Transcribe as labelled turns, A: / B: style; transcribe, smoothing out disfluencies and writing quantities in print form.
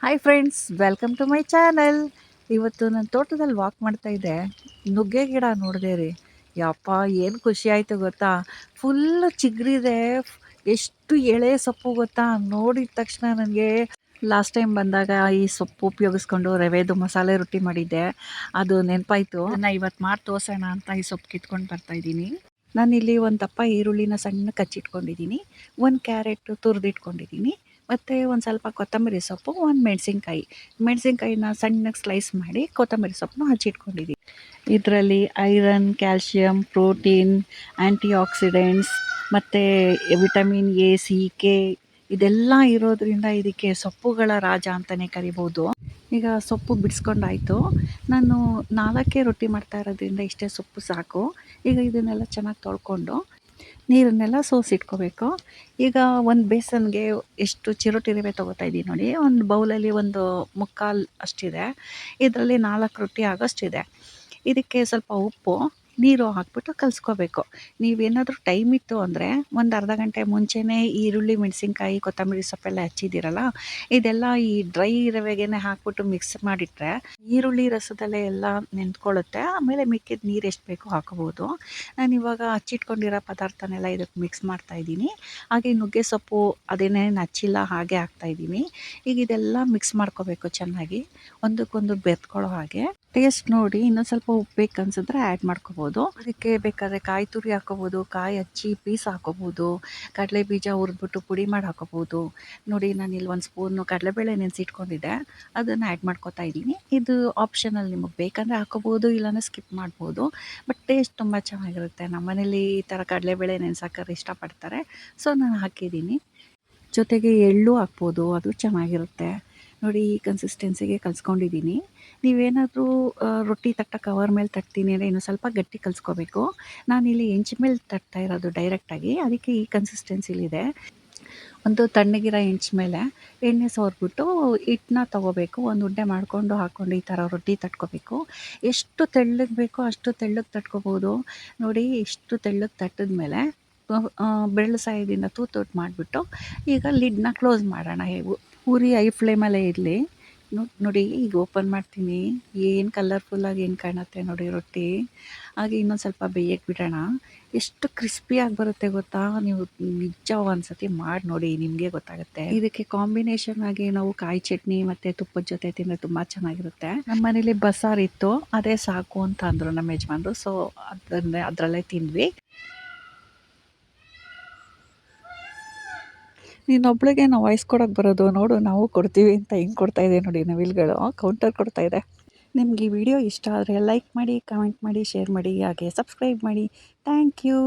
A: Hi friends, welcome to my channel. ಇವತ್ತು ನನ್ನ ತೋಟದಲ್ಲಿ ವಾಕ್ ಮಾಡ್ತಾ ಇದ್ದೆ. ನುಗ್ಗೆ ಗಿಡ ನೋಡಿದೆ ರೀ. ಯಪ್ಪ, ಏನು ಖುಷಿ ಆಯಿತು ಗೊತ್ತಾ. ಫುಲ್ಲು ಚಿಗುರಿದೆ. ಎಷ್ಟು ಎಳೆ ಸೊಪ್ಪು ಗೊತ್ತಾ. ನೋಡಿದ ತಕ್ಷಣ ನನಗೆ ಲಾಸ್ಟ್ ಟೈಮ್ ಬಂದಾಗ ಈ ಸೊಪ್ಪು ಉಪಯೋಗಿಸ್ಕೊಂಡು ರವೆದು ಮಸಾಲೆ ರೊಟ್ಟಿ ಮಾಡಿದ್ದೆ. ಅದು ನೆನಪಾಯಿತು. ಅದನ್ನು ಇವತ್ತು ಮಾಡಿ ತೋರಿಸೋಣ ಅಂತ ಈ ಸೊಪ್ಪು ಕಿತ್ಕೊಂಡು ಬರ್ತಾಯಿದ್ದೀನಿ. ನಾನಿಲ್ಲಿ ಒಂದು ದಪ್ಪ ಈರುಳ್ಳಿನ ಸಣ್ಣ ಕಚ್ಚಿಟ್ಕೊಂಡಿದ್ದೀನಿ, ಒಂದು ಕ್ಯಾರೆಟ್ ತುರಿದಿಟ್ಕೊಂಡಿದ್ದೀನಿ, ಮತ್ತು ಒಂದು ಸ್ವಲ್ಪ ಕೊತ್ತಂಬರಿ ಸೊಪ್ಪು, ಒಂದು ಮೆಣಸಿನ್ಕಾಯಿನ ಸಣ್ಣಗೆ ಸ್ಲೈಸ್ ಮಾಡಿ ಕೊತ್ತಂಬರಿ ಸೊಪ್ಪನ್ನು ಹಚ್ಚಿಟ್ಕೊಂಡಿದ್ದೀನಿ. ಇದರಲ್ಲಿ ಐರನ್, ಕ್ಯಾಲ್ಶಿಯಂ, ಪ್ರೋಟೀನ್, ಆ್ಯಂಟಿ ಆಕ್ಸಿಡೆಂಟ್ಸ್ ಮತ್ತು ವಿಟಮಿನ್ ಎ, ಸಿ, ಕೆ ಇದೆಲ್ಲ ಇರೋದ್ರಿಂದ ಇದಕ್ಕೆ ಸೊಪ್ಪುಗಳ ರಾಜ ಅಂತಲೇ ಕರಿಬೋದು. ಈಗ ಸೊಪ್ಪು ಬಿಡಿಸ್ಕೊಂಡಾಯಿತು. ನಾನು 4 ರೊಟ್ಟಿ ಮಾಡ್ತಾ ಇರೋದ್ರಿಂದ ಇಷ್ಟೇ ಸೊಪ್ಪು ಸಾಕು. ಈಗ ಇದನ್ನೆಲ್ಲ ಚೆನ್ನಾಗಿ ತೊಳ್ಕೊಂಡು ನೀರನ್ನೆಲ್ಲ ಸೋಸಿಟ್ಕೋಬೇಕು. ಈಗ ಒಂದು ಬೇಸನ್ಗೆ ಎಷ್ಟು ಚಿರೋಟಿ ರವೆ ತೊಗೋತಾ ಇದ್ದೀನಿ ನೋಡಿ. ಒಂದು ಬೌಲಲ್ಲಿ ಒಂದು ಮುಕ್ಕಾಲು ಅಷ್ಟಿದೆ. ಇದರಲ್ಲಿ 4 ರೊಟ್ಟಿ ಆಗೋಷ್ಟಿದೆ. ಇದಕ್ಕೆ ಸ್ವಲ್ಪ ಉಪ್ಪು, ನೀರು ಹಾಕ್ಬಿಟ್ಟು ಕಲಿಸ್ಕೋಬೇಕು. ನೀವೇನಾದರೂ ಟೈಮ್ ಇತ್ತು ಅಂದರೆ ಒಂದು ಅರ್ಧ ಗಂಟೆ ಮುಂಚೆನೇ ಈರುಳ್ಳಿ, ಮೆಣಸಿನ್ಕಾಯಿ, ಕೊತ್ತಂಬರಿ ಸೊಪ್ಪೆಲ್ಲ ಹಚ್ಚಿದ್ದೀರಲ್ಲ, ಇದೆಲ್ಲ ಈ ಡ್ರೈ ರವೆಗೆ ಹಾಕ್ಬಿಟ್ಟು ಮಿಕ್ಸ್ ಮಾಡಿಟ್ರೆ ಈರುಳ್ಳಿ ರಸದಲ್ಲೇ ಎಲ್ಲ ನೆಂದ್ಕೊಳ್ಳುತ್ತೆ. ಆಮೇಲೆ ಮಿಕ್ಕಿದ ನೀರು ಎಷ್ಟು ಬೇಕೋ ಹಾಕೋಬೋದು. ನಾನಿವಾಗ ಹಚ್ಚಿಟ್ಕೊಂಡಿರೋ ಪದಾರ್ಥನೆಲ್ಲ ಇದಕ್ಕೆ ಮಿಕ್ಸ್ ಮಾಡ್ತಾಯಿದ್ದೀನಿ. ಹಾಗೆ ನುಗ್ಗೆ ಸೊಪ್ಪು ಅದೇನೇನು ಹಚ್ಚಿಲ್ಲ ಹಾಗೆ ಹಾಕ್ತಾಯಿದ್ದೀನಿ. ಈಗ ಇದೆಲ್ಲ ಮಿಕ್ಸ್ ಮಾಡ್ಕೋಬೇಕು ಚೆನ್ನಾಗಿ, ಒಂದಕ್ಕೊಂದು ಬೆರ್ತ್ಕೊಳ್ಳೋ ಹಾಗೆ. ಟೇಸ್ಟ್ ನೋಡಿ, ಇನ್ನೊಂದು ಸ್ವಲ್ಪ ಉಪ್ಪು ಬೇಕು ಅನ್ಸಿದ್ರೆ ಆ್ಯಡ್ ಮಾಡ್ಕೋಬೋದು. ಅದಕ್ಕೆ ಬೇಕಾದರೆ ಕಾಯಿ ತುರಿ ಹಾಕೋಬೋದು, ಕಾಯಿ ಹಚ್ಚಿ ಪೀಸ್ ಹಾಕೋಬೋದು, ಕಡಲೆ ಬೀಜ ಹುರಿದ್ಬಿಟ್ಟು ಪುಡಿ ಮಾಡಿ ಹಾಕೋಬೋದು. ನೋಡಿ, ನಾನಿಲ್ಲಿ ಒಂದು ಸ್ಪೂನು ಕಡಲೆಬೇಳೆ ನೆನೆಸಿಟ್ಕೊಂಡಿದ್ದೆ, ಅದನ್ನು ಆ್ಯಡ್ ಮಾಡ್ಕೋತಾ ಇದ್ದೀನಿ. ಇದು ಆಪ್ಷನಲ್, ನಿಮಗೆ ಬೇಕಂದರೆ ಹಾಕೋಬೋದು, ಇಲ್ಲಾಂದರೆ ಸ್ಕಿಪ್ ಮಾಡ್ಬೋದು. ಬಟ್ ಟೇಸ್ಟ್ ತುಂಬ ಚೆನ್ನಾಗಿರುತ್ತೆ. ನಮ್ಮ ಮನೇಲಿ ಈ ಥರ ಕಡಲೆಬೇಳೆ ನೆನೆಸಾಕೋರು ಇಷ್ಟಪಡ್ತಾರೆ, ಸೊ ನಾನು ಹಾಕಿದ್ದೀನಿ. ಜೊತೆಗೆ ಎಳ್ಳು ಹಾಕ್ಬೋದು, ಅದು ಚೆನ್ನಾಗಿರುತ್ತೆ. ನೋಡಿ, ಈ ಕನ್ಸಿಸ್ಟೆನ್ಸಿಗೆ ಕಲಿಸ್ಕೊಂಡಿದ್ದೀನಿ. ನೀವೇನಾದರೂ ರೊಟ್ಟಿ ತಟ್ಟ ಕವರ್ ಮೇಲೆ ತಟ್ತೀನಿ ಅಂದರೆ ಇನ್ನೂ ಸ್ವಲ್ಪ ಗಟ್ಟಿ ಕಲಿಸ್ಕೋಬೇಕು. ನಾನಿಲ್ಲಿ ಹೆಂಚು ಮೇಲೆ ತಟ್ತಾ ಇರೋದು ಡೈರೆಕ್ಟಾಗಿ, ಅದಕ್ಕೆ ಈ ಕನ್ಸಿಸ್ಟೆನ್ಸಿಲಿದೆ. ಒಂದು ತಣ್ಣಗಿರೋ ಹೆಂಚು ಮೇಲೆ ಎಣ್ಣೆ ಸವರ್ಬಿಟ್ಟು ಹಿಟ್ಟನ್ನ ತೊಗೋಬೇಕು. ಒಂದು ಉಂಡೆ ಮಾಡಿಕೊಂಡು ಹಾಕ್ಕೊಂಡು ಈ ಥರ ರೊಟ್ಟಿ ತಟ್ಕೋಬೇಕು. ಎಷ್ಟು ತೆಳ್ಳಗೆ ಬೇಕೋ ಅಷ್ಟು ತೆಳ್ಳಗೆ ತಟ್ಕೋಬೋದು. ನೋಡಿ, ಇಷ್ಟು ತೆಳ್ಳಗೆ ತಟ್ಟಿದ್ಮೇಲೆ ಬೆರಳು ಸಹಾಯದಿಂದ ತೂತು ಮಾಡಿಬಿಟ್ಟು ಈಗ ಲಿಡ್ನ ಕ್ಲೋಸ್ ಮಾಡೋಣ. ಉರಿ ಐ ಫ್ಲೇಮಲ್ಲೇ ಇರಲಿ. ನೋಡಿ, ಈಗ ಓಪನ್ ಮಾಡ್ತೀನಿ. ಏನು ಕಲರ್ಫುಲ್ಲಾಗಿ ಏನು ಕಾಣುತ್ತೆ ನೋಡಿ ರೊಟ್ಟಿ. ಹಾಗೆ ಇನ್ನೊಂದು ಸ್ವಲ್ಪ ಬೇಯಕ್ಕೆ ಬಿಡೋಣ. ಎಷ್ಟು ಕ್ರಿಸ್ಪಿಯಾಗಿ ಬರುತ್ತೆ ಗೊತ್ತಾ. ನೀವು ನಿಜ ಒಂದ್ಸತಿ ಮಾಡಿ ನೋಡಿ, ನಿಮಗೆ ಗೊತ್ತಾಗುತ್ತೆ. ಇದಕ್ಕೆ ಕಾಂಬಿನೇಷನ್ ಆಗಿ ನಾವು ಕಾಯಿ ಚಟ್ನಿ ಮತ್ತು ತುಪ್ಪದ ಜೊತೆ ತಿಂದರೆ ತುಂಬ ಚೆನ್ನಾಗಿರುತ್ತೆ. ನಮ್ಮ ಮನೇಲಿ ಬಸ್ಸಾರು ಇತ್ತು, ಅದೇ ಸಾಕು ಅಂತ ಅಂದರು ನಮ್ಮ ಯಜಮಾನ್ರು. ಸೊ ಅದರಲ್ಲೇ ತಿಂದ್ವಿ. ನೀನೊಬ್ಳಿಗೆ ನಾವು ವಾಯ್ಸ್ ಕೊಡೋಕ್ಕೆ ಬರೋದು ನೋಡು, ನಾವು ಕೊಡ್ತೀವಿ ಅಂತ ಹಿಂಗೆ ಕೊಡ್ತಾಯಿದೆ ನೋಡಿ. ನವಿಲುಗಳು ಕೌಂಟರ್ ಕೊಡ್ತಾಯಿದೆ. ನಿಮ್ಗೆ ಈ ವಿಡಿಯೋ ಇಷ್ಟ ಆದರೆ ಲೈಕ್ ಮಾಡಿ, ಕಮೆಂಟ್ ಮಾಡಿ, ಶೇರ್ ಮಾಡಿ, ಹಾಗೆ ಸಬ್ಸ್ಕ್ರೈಬ್ ಮಾಡಿ. Thank you.